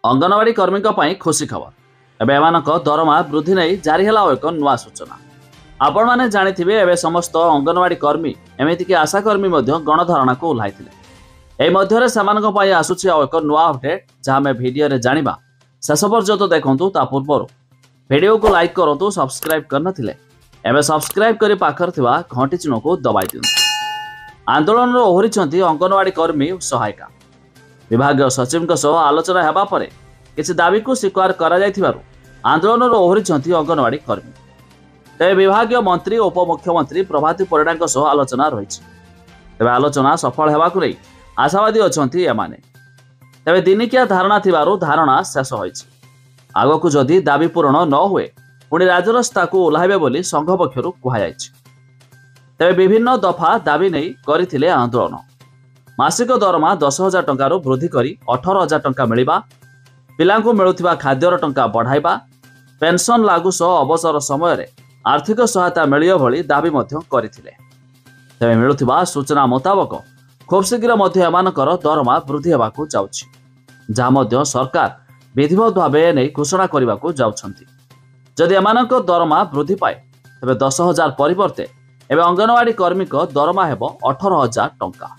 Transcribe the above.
अंगनवाड़ी कर्मी खुशी खबर एवं एम दरमा वृद्धि नहीं जारी है एक नुआ सूचना। आपण मैंने जानी एवं समस्त अंगनवाड़ी कर्मी एमतीक आशाकर्मी गणधारणा को ओह्लाई से आसूची एक नुआ अपडेट जहाँ आम भिडियो जाना शेष पर्यंत देखूँ। ता पूर्व भिडियो को लाइक करूँ, सब्सक्राइब करनथिले एवं सब्सक्राइब कर पाखर थिबा घंटी चिन्ह को दबाई दियंतु। आंदोलन ओहरी अंगनवाड़ी कर्मी सहायिका विभाग सचिव सह आलोचना हेबा परे किसी दाबी को स्वीकार करा जायथिबारु आंदोलन ओहरी अंगनवाड़ी कर्मी। तेज विभाग मंत्री उपमुख्यमंत्री प्रभाती परिडा सह आलोचना रही। तेज आलोचना सफल हेबाकु नै आशावादी अछंती एमाने। तेज दिनिकिया धारणा थिबारु धारणा शेष होइछि। आगकु जदि दाबी पूरण न हुए पुणी राजरास्ता को ओह्लाइबे बोली संघ पक्षरु कुहाଯାଇଛି। तेज विभिन्न दफा दाबी नहीं करथिले आंदोलन। मासिक दरमा 10,000 टंकार वृद्धि करी 18,000 टंका मिलिबा, पिलांकु मिलुथिबा खाद्यर टंका बढ़ाइबा, पेंशन लागू सह अवसर समय आर्थिक सहायता मिलियो भली दाबी मध्य करथिले। तेज मिलुथिबा सूचना मुताबक खूब शीघ्र मध्य एमानकर दरमा वृद्धि हेबाकु जाउछि, जहाँ मध्य सरकार विधिवत भावे नहीं घोषणा करबाकु जाउछंती। जदि एमानक दरमा वृद्धि पाए तेबे 10,000 परिवर्ते एवं अंगनवाड़ी कर्मी दरमा हेब 18,000 टंका।